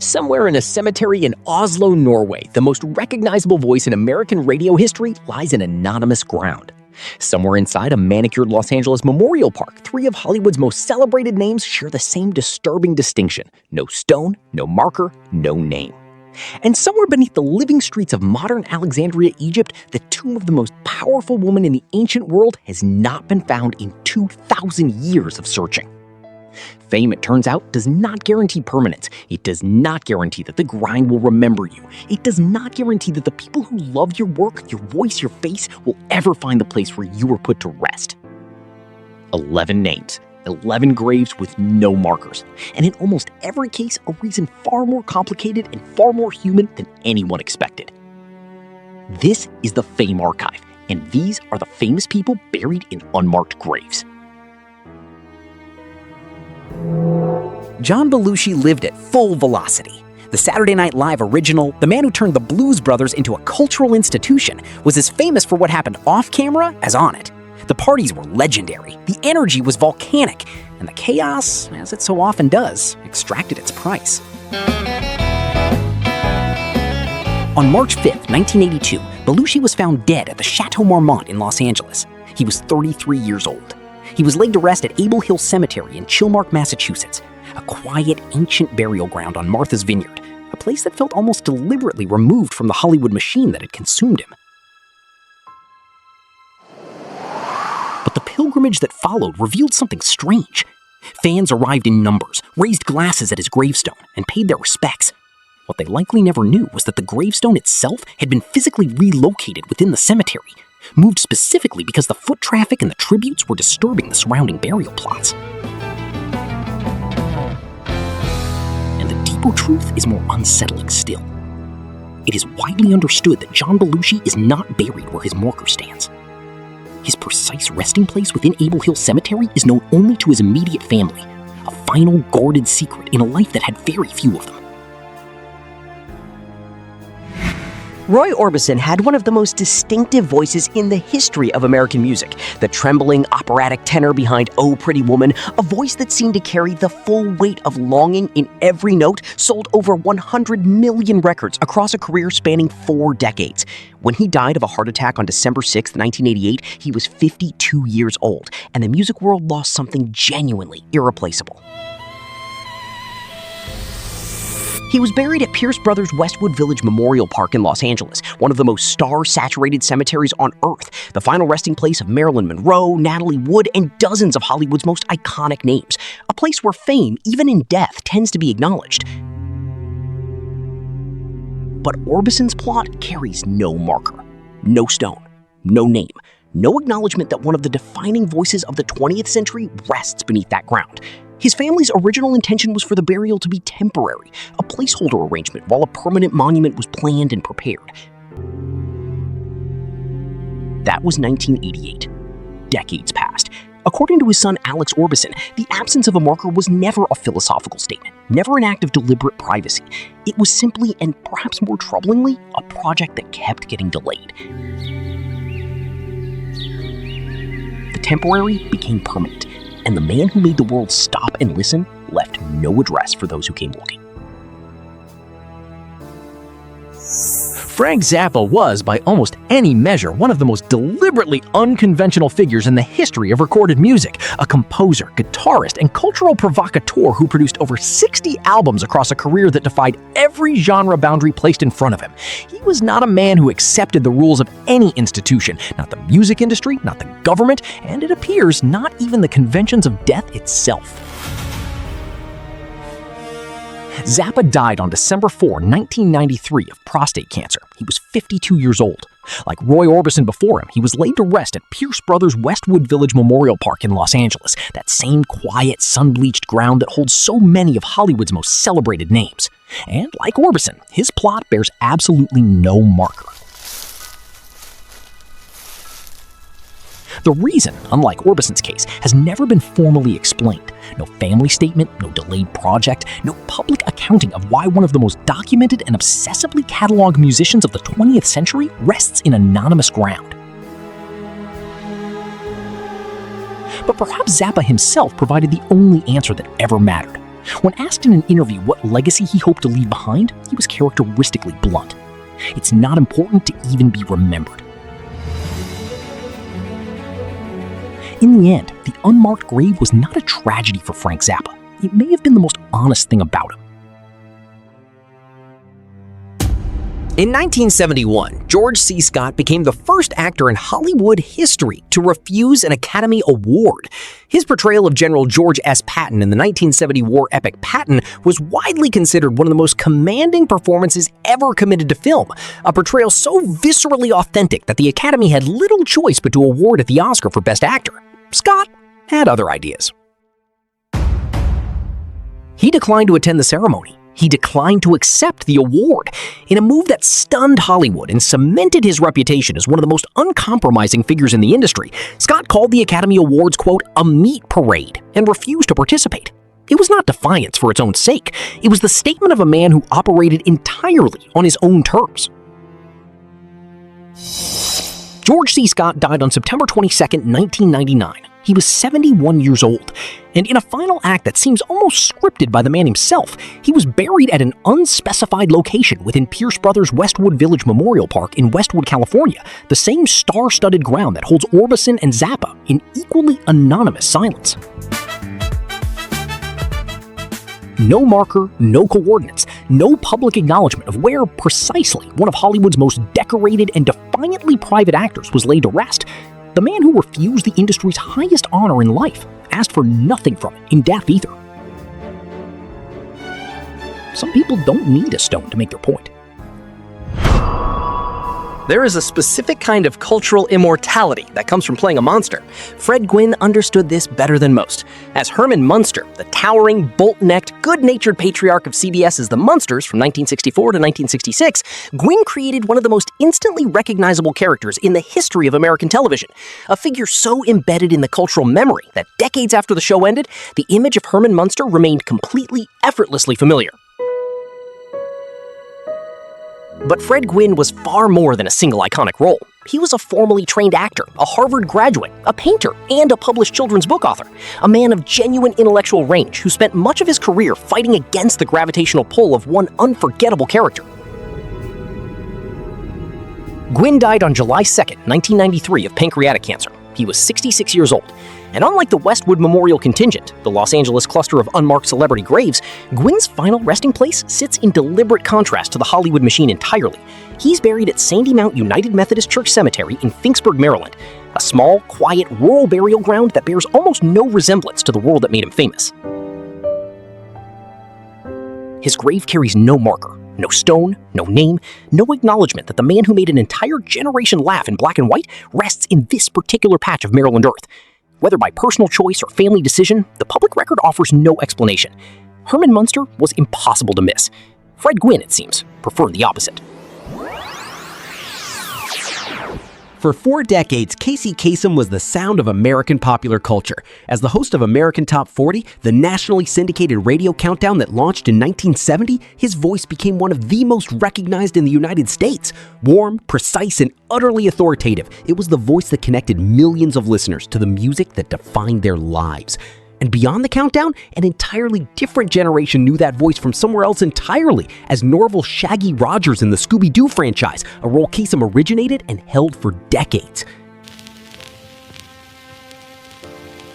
Somewhere in a cemetery in Oslo, Norway, the most recognizable voice in American radio history lies in anonymous ground. Somewhere inside a manicured Los Angeles Memorial Park, three of Hollywood's most celebrated names share the same disturbing distinction: no stone, no marker, no name. And somewhere beneath the living streets of modern Alexandria, Egypt, the tomb of the most powerful woman in the ancient world has not been found in 2,000 years of searching. Fame, it turns out, does not guarantee permanence. It does not guarantee that the grind will remember you. It does not guarantee that the people who love your work, your voice, your face, will ever find the place where you were put to rest. 11 names, 11 graves with no markers, and in almost every case, a reason far more complicated and far more human than anyone expected. This is the Fame Archive, and these are the famous people buried in unmarked graves. John Belushi lived at full velocity. The Saturday Night Live original, the man who turned the Blues Brothers into a cultural institution, was as famous for what happened off-camera as on it. The parties were legendary, the energy was volcanic, and the chaos, as it so often does, extracted its price. On March 5th, 1982, Belushi was found dead at the Chateau Marmont in Los Angeles. He was 33 years old. He was laid to rest at Abel Hill Cemetery in Chilmark, Massachusetts, a quiet, ancient burial ground on Martha's Vineyard, a place that felt almost deliberately removed from the Hollywood machine that had consumed him. But the pilgrimage that followed revealed something strange. Fans arrived in numbers, raised glasses at his gravestone, and paid their respects. What they likely never knew was that the gravestone itself had been physically relocated within the cemetery, moved specifically because the foot traffic and the tributes were disturbing the surrounding burial plots. And the deeper truth is more unsettling still. It is widely understood that John Belushi is not buried where his marker stands. His precise resting place within Abel Hill Cemetery is known only to his immediate family, a final guarded secret in a life that had very few of them. Roy Orbison had one of the most distinctive voices in the history of American music, the trembling operatic tenor behind "Oh Pretty Woman," a voice that seemed to carry the full weight of longing in every note, sold over 100 million records across a career spanning 4 decades. When he died of a heart attack on December 6, 1988, he was 52 years old, and the music world lost something genuinely irreplaceable. He was buried at Pierce Brothers' Westwood Village Memorial Park in Los Angeles, one of the most star-saturated cemeteries on Earth, the final resting place of Marilyn Monroe, Natalie Wood, and dozens of Hollywood's most iconic names, a place where fame, even in death, tends to be acknowledged. But Orbison's plot carries no marker, no stone, no name, no acknowledgement that one of the defining voices of the 20th century rests beneath that ground. His family's original intention was for the burial to be temporary, a placeholder arrangement while a permanent monument was planned and prepared. That was 1988. Decades passed. According to his son Alex Orbison, the absence of a marker was never a philosophical statement, never an act of deliberate privacy. It was simply, and perhaps more troublingly, a project that kept getting delayed. The temporary became permanent, and the man who made the world stop and listen left no address for those who came looking. Frank Zappa was, by almost any measure, one of the most deliberately unconventional figures in the history of recorded music. A composer, guitarist, and cultural provocateur who produced over 60 albums across a career that defied every genre boundary placed in front of him. He was not a man who accepted the rules of any institution, not the music industry, not the government, and it appears not even the conventions of death itself. Zappa died on December 4, 1993 of prostate cancer. He was 52 years old. Like Roy Orbison before him, he was laid to rest at Pierce Brothers' Westwood Village Memorial Park in Los Angeles, that same quiet, sun-bleached ground that holds so many of Hollywood's most celebrated names. And like Orbison, his plot bears absolutely no marker. The reason, unlike Orbison's case, has never been formally explained. No family statement, no delayed project, no public accounting of why one of the most documented and obsessively cataloged musicians of the 20th century rests in anonymous ground. But perhaps Zappa himself provided the only answer that ever mattered. When asked in an interview what legacy he hoped to leave behind, he was characteristically blunt. It's not important to even be remembered. In the end, the unmarked grave was not a tragedy for Frank Zappa. It may have been the most honest thing about him. In 1971, George C. Scott became the first actor in Hollywood history to refuse an Academy Award. His portrayal of General George S. Patton in the 1970 war epic Patton was widely considered one of the most commanding performances ever committed to film, a portrayal so viscerally authentic that the Academy had little choice but to award it the Oscar for Best Actor. Scott had other ideas. He declined to attend the ceremony. He declined to accept the award in a move that stunned Hollywood and cemented his reputation as one of the most uncompromising figures in the industry. Scott called the Academy Awards, quote, a meat parade, and refused to participate. It was not defiance for its own sake. It was the statement of a man who operated entirely on his own terms. George C. Scott died on September 22, 1999. He was 71 years old, and in a final act that seems almost scripted by the man himself, he was buried at an unspecified location within Pierce Brothers' Westwood Village Memorial Park in Westwood, California, the same star-studded ground that holds Orbison and Zappa in equally anonymous silence. No marker, no coordinates, no public acknowledgement of where precisely one of Hollywood's most decorated and defiantly private actors was laid to rest. The man who refused the industry's highest honor in life asked for nothing from it in death either. Some people don't need a stone to make their point. There is a specific kind of cultural immortality that comes from playing a monster. Fred Gwynne understood this better than most. As Herman Munster, the towering, bolt-necked, good-natured patriarch of CBS's The Munsters from 1964 to 1966, Gwynne created one of the most instantly recognizable characters in the history of American television. A figure so embedded in the cultural memory that decades after the show ended, the image of Herman Munster remained completely, effortlessly familiar. But Fred Gwynne was far more than a single iconic role. He was a formally trained actor, a Harvard graduate, a painter, and a published children's book author. A man of genuine intellectual range who spent much of his career fighting against the gravitational pull of one unforgettable character. Gwynne died on July 2, 1993 of pancreatic cancer. He was 66 years old. And unlike the Westwood Memorial Contingent, the Los Angeles cluster of unmarked celebrity graves, Gwynne's final resting place sits in deliberate contrast to the Hollywood machine entirely. He's buried at Sandy Mount United Methodist Church Cemetery in Finksburg, Maryland, a small, quiet, rural burial ground that bears almost no resemblance to the world that made him famous. His grave carries no marker, no stone, no name, no acknowledgement that the man who made an entire generation laugh in black and white rests in this particular patch of Maryland earth. Whether by personal choice or family decision, the public record offers no explanation. Herman Munster was impossible to miss. Fred Gwynne, it seems, preferred the opposite. For 4 decades, Casey Kasem was the sound of American popular culture. As the host of American Top 40, the nationally syndicated radio countdown that launched in 1970, his voice became one of the most recognized in the United States. Warm, precise, and utterly authoritative, it was the voice that connected millions of listeners to the music that defined their lives. And beyond the countdown, an entirely different generation knew that voice from somewhere else entirely, as Norval's Shaggy Rogers in the Scooby-Doo franchise, a role Kasem originated and held for decades.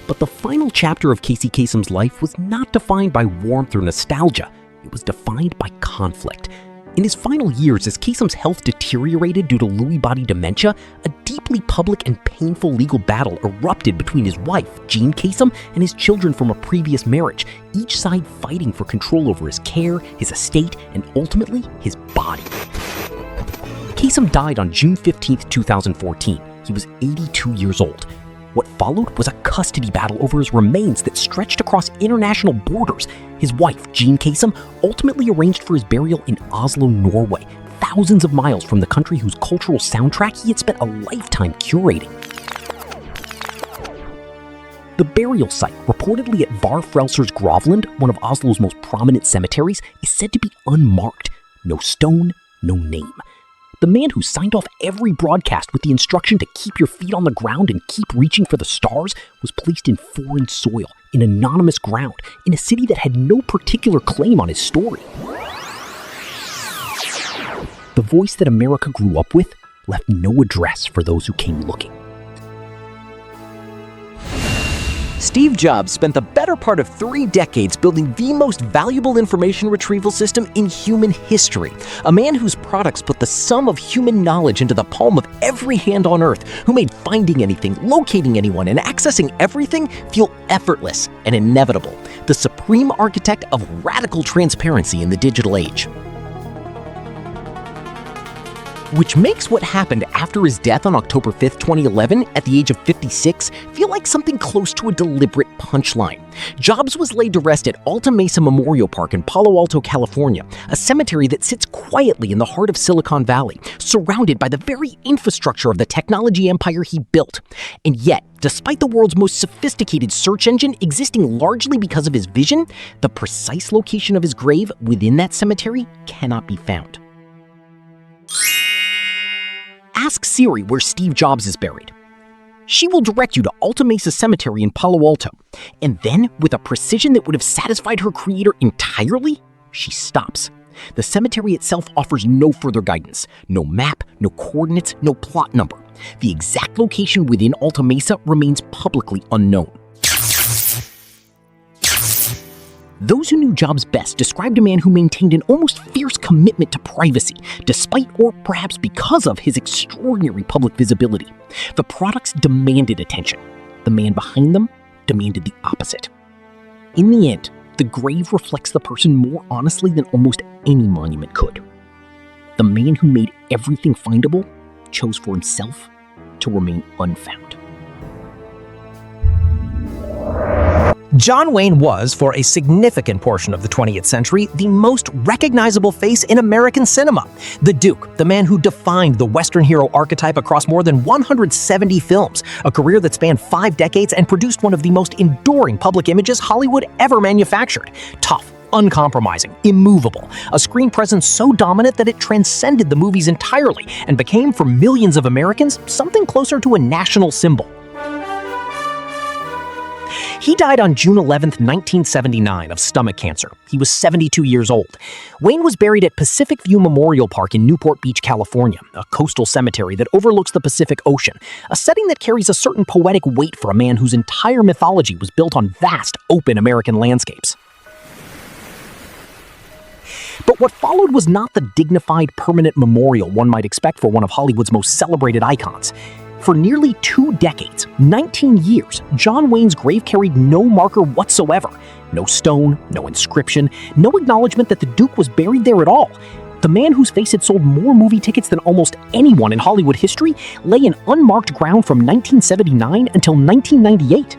But the final chapter of Casey Kasem's life was not defined by warmth or nostalgia. It was defined by conflict. In his final years, as Kasem's health deteriorated due to Lewy body dementia, a deeply public and painful legal battle erupted between his wife, Jean Kasem, and his children from a previous marriage, each side fighting for control over his care, his estate, and ultimately, his body. Kasem died on June 15, 2014. He was 82 years old. What followed was a custody battle over his remains that stretched across international borders. His wife, Jean Kasem, ultimately arranged for his burial in Oslo, Norway, thousands of miles from the country whose cultural soundtrack he had spent a lifetime curating. The burial site, reportedly at Var Frelsers Gravland, one of Oslo's most prominent cemeteries, is said to be unmarked. No stone, no name. the man who signed off every broadcast with the instruction to keep your feet on the ground and keep reaching for the stars, was placed in foreign soil, in anonymous ground, in a city that had no particular claim on his story. The voice that America grew up with left no address for those who came looking. Steve Jobs spent the better part of 3 decades building the most valuable information retrieval system in human history. A man whose products put the sum of human knowledge into the palm of every hand on earth, who made finding anything, locating anyone, and accessing everything feel effortless and inevitable. The supreme architect of radical transparency in the digital age. Which makes what happened after his death on October 5th, 2011, at the age of 56, feel like something close to a deliberate punchline. Jobs was laid to rest at Alta Mesa Memorial Park in Palo Alto, California, a cemetery that sits quietly in the heart of Silicon Valley, surrounded by the very infrastructure of the technology empire he built. And yet, despite the world's most sophisticated search engine existing largely because of his vision, the precise location of his grave within that cemetery cannot be found. Ask Siri where Steve Jobs is buried. She will direct you to Alta Mesa Cemetery in Palo Alto. And then, with a precision that would have satisfied her creator entirely, she stops. The cemetery itself offers no further guidance. No map, no coordinates, no plot number. The exact location within Alta Mesa remains publicly unknown. Those who knew Jobs best described a man who maintained an almost fierce commitment to privacy, despite or perhaps because of his extraordinary public visibility. The products demanded attention. The man behind them demanded the opposite. In the end, the grave reflects the person more honestly than almost any monument could. The man who made everything findable chose for himself to remain unfound. John Wayne was, for a significant portion of the 20th century, the most recognizable face in American cinema. The Duke, the man who defined the Western hero archetype across more than 170 films, a career that spanned 5 decades and produced one of the most enduring public images Hollywood ever manufactured. Tough, uncompromising, immovable, a screen presence so dominant that it transcended the movies entirely and became, for millions of Americans, something closer to a national symbol. He died on June 11, 1979, of stomach cancer. He was 72 years old. Wayne was buried at Pacific View Memorial Park in Newport Beach, California, a coastal cemetery that overlooks the Pacific Ocean, a setting that carries a certain poetic weight for a man whose entire mythology was built on vast, open American landscapes. But what followed was not the dignified, permanent memorial one might expect for one of Hollywood's most celebrated icons. For nearly 2 decades, 19 years, John Wayne's grave carried no marker whatsoever. No stone, no inscription, no acknowledgement that the Duke was buried there at all. The man whose face had sold more movie tickets than almost anyone in Hollywood history lay in unmarked ground from 1979 until 1998.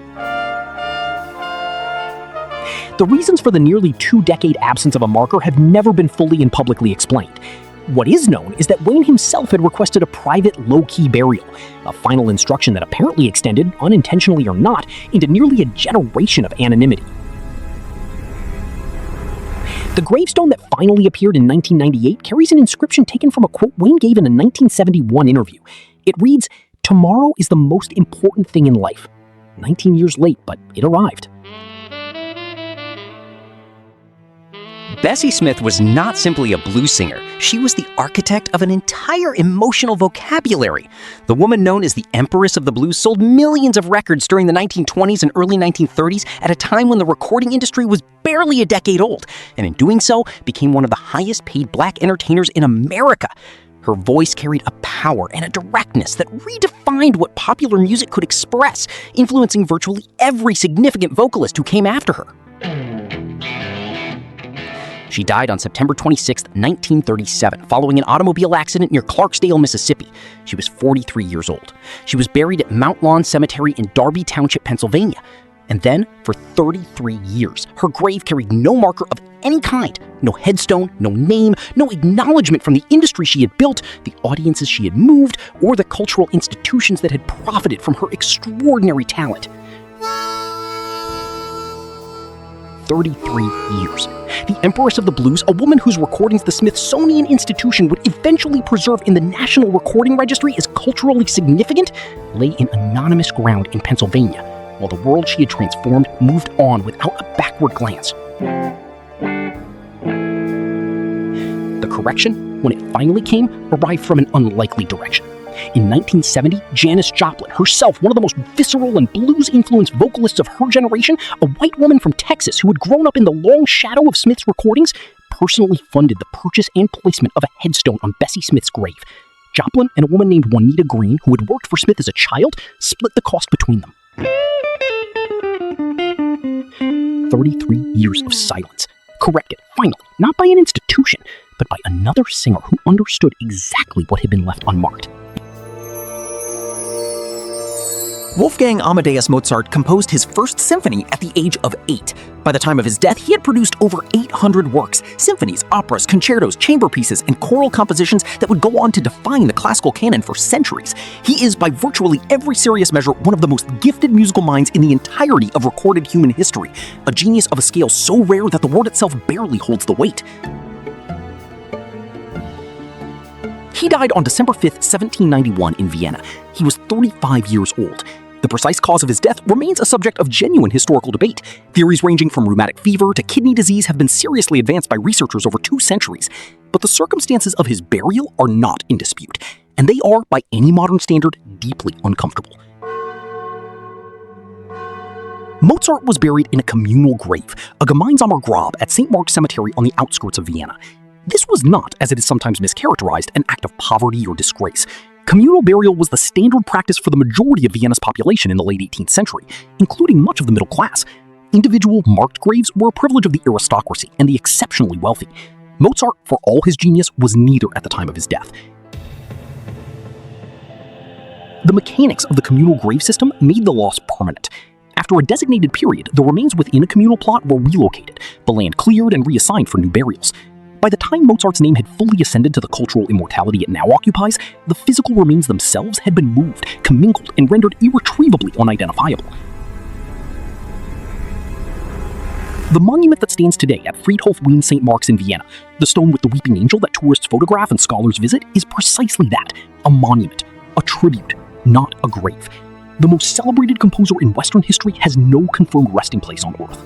The reasons for the nearly 2-decade absence of a marker have never been fully and publicly explained. What is known is that Wayne himself had requested a private, low-key burial, a final instruction that apparently extended, unintentionally or not, into nearly a generation of anonymity. The gravestone that finally appeared in 1998 carries an inscription taken from a quote Wayne gave in a 1971 interview. It reads, "Tomorrow is the most important thing in life." 19 years late, but it arrived. Bessie Smith was not simply a blues singer. She was the architect of an entire emotional vocabulary. The woman known as the Empress of the Blues sold millions of records during the 1920s and early 1930s at a time when the recording industry was barely a decade old, and in doing so, became one of the highest paid black entertainers in America. Her voice carried a power and a directness that redefined what popular music could express, influencing virtually every significant vocalist who came after her. She died on September 26, 1937, following an automobile accident near Clarksdale, Mississippi. She was 43 years old. She was buried at Mount Lawn Cemetery in Darby Township, Pennsylvania. And then, for 33 years, her grave carried no marker of any kind, no headstone, no name, no acknowledgement from the industry she had built, the audiences she had moved, or the cultural institutions that had profited from her extraordinary talent. 33 years. The Empress of the Blues, a woman whose recordings the Smithsonian Institution would eventually preserve in the National Recording Registry as culturally significant, lay in anonymous ground in Pennsylvania, while the world she had transformed moved on without a backward glance. The correction, when it finally came, arrived from an unlikely direction. In 1970, Janis Joplin, herself one of the most visceral and blues-influenced vocalists of her generation, a white woman from Texas who had grown up in the long shadow of Smith's recordings, personally funded the purchase and placement of a headstone on Bessie Smith's grave. Joplin and a woman named Juanita Green, who had worked for Smith as a child, split the cost between them. 33 years of silence. Corrected, finally, not by an institution, but by another singer who understood exactly what had been left unmarked. Wolfgang Amadeus Mozart composed his first symphony at the age of 8. By the time of his death, he had produced over 800 works, symphonies, operas, concertos, chamber pieces, and choral compositions that would go on to define the classical canon for centuries. He is, by virtually every serious measure, one of the most gifted musical minds in the entirety of recorded human history, a genius of a scale so rare that the word itself barely holds the weight. He died on December 5, 1791 in Vienna. He was 35 years old. The precise cause of his death remains a subject of genuine historical debate. Theories ranging from rheumatic fever to kidney disease have been seriously advanced by researchers over 2 centuries. But the circumstances of his burial are not in dispute, and they are, by any modern standard, deeply uncomfortable. Mozart was buried in a communal grave, a gemeinsamer Grab, at St. Mark's Cemetery on the outskirts of Vienna. This was not, as it is sometimes mischaracterized, an act of poverty or disgrace. Communal burial was the standard practice for the majority of Vienna's population in the late 18th century, including much of the middle class. Individual marked graves were a privilege of the aristocracy and the exceptionally wealthy. Mozart, for all his genius, was neither at the time of his death. The mechanics of the communal grave system made the loss permanent. After a designated period, the remains within a communal plot were relocated, the land cleared and reassigned for new burials. By the time Mozart's name had fully ascended to the cultural immortality it now occupies, the physical remains themselves had been moved, commingled, and rendered irretrievably unidentifiable. The monument that stands today at Friedhof Wien St. Mark's in Vienna, the stone with the weeping angel that tourists photograph and scholars visit, is precisely that, a monument, a tribute, not a grave. The most celebrated composer in Western history has no confirmed resting place on Earth.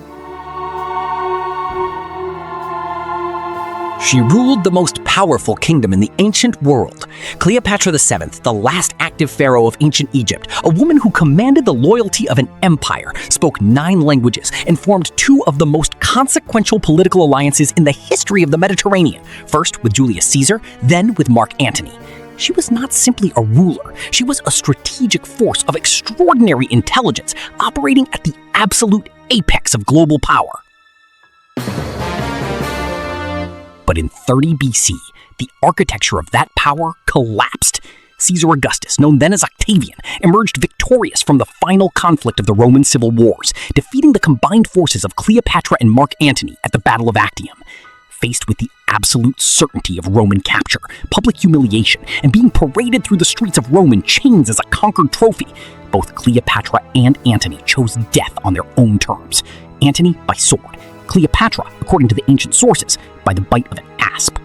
She ruled the most powerful kingdom in the ancient world. Cleopatra VII, the last active pharaoh of ancient Egypt, a woman who commanded the loyalty of an empire, spoke 9 languages, and formed 2 of the most consequential political alliances in the history of the Mediterranean, first with Julius Caesar, then with Mark Antony. She was not simply a ruler, she was a strategic force of extraordinary intelligence, operating at the absolute apex of global power. But in 30 BC, the architecture of that power collapsed. Caesar Augustus, known then as Octavian, emerged victorious from the final conflict of the Roman civil wars, defeating the combined forces of Cleopatra and Mark Antony at the Battle of Actium. Faced with the absolute certainty of Roman capture, public humiliation, and being paraded through the streets of Rome in chains as a conquered trophy, both Cleopatra and Antony chose death on their own terms. Antony by sword, Cleopatra, according to the ancient sources, by the bite of an asp.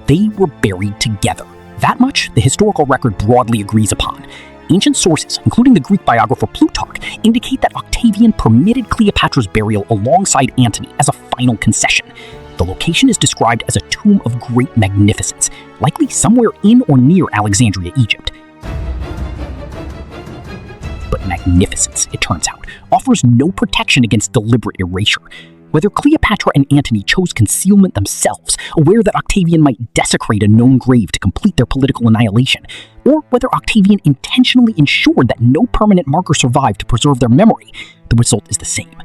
They were buried together. That much the historical record broadly agrees upon. Ancient sources, including the Greek biographer Plutarch, indicate that Octavian permitted Cleopatra's burial alongside Antony as a final concession. The location is described as a tomb of great magnificence, likely somewhere in or near Alexandria, Egypt. But magnificence, it turns out, offers no protection against deliberate erasure. Whether Cleopatra and Antony chose concealment themselves, aware that Octavian might desecrate a known grave to complete their political annihilation, or whether Octavian intentionally ensured that no permanent marker survived to preserve their memory, the result is the same.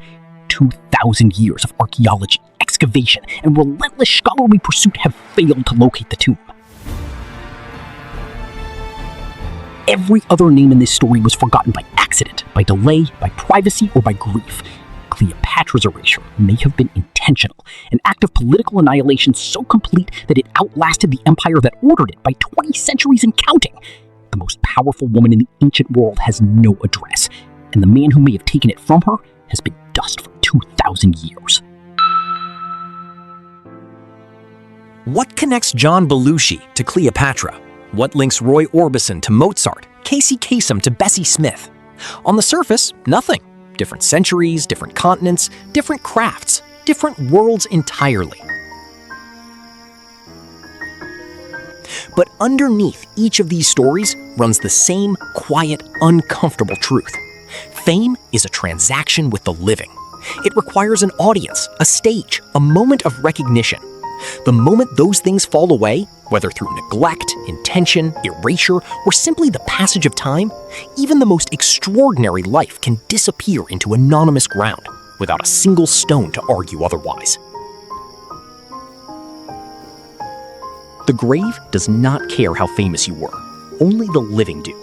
2,000 years of archaeology, excavation, and relentless scholarly pursuit have failed to locate the tomb. Every other name in this story was forgotten by accident, by delay, by privacy, or by grief. Cleopatra's erasure may have been intentional, an act of political annihilation so complete that it outlasted the empire that ordered it by 20 centuries and counting. The most powerful woman in the ancient world has no address, and the man who may have taken it from her has been dust for 2,000 years. What connects John Belushi to Cleopatra? What links Roy Orbison to Mozart, Casey Kasem to Bessie Smith? On the surface, nothing. Different centuries, different continents, different crafts, different worlds entirely. But underneath each of these stories runs the same quiet, uncomfortable truth. Fame is a transaction with the living. It requires an audience, a stage, a moment of recognition. The moment those things fall away, whether through neglect, intention, erasure, or simply the passage of time, even the most extraordinary life can disappear into anonymous ground without a single stone to argue otherwise. The grave does not care how famous you were. Only the living do.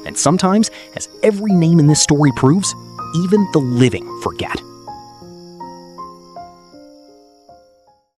And sometimes, as every name in this story proves, even the living forget.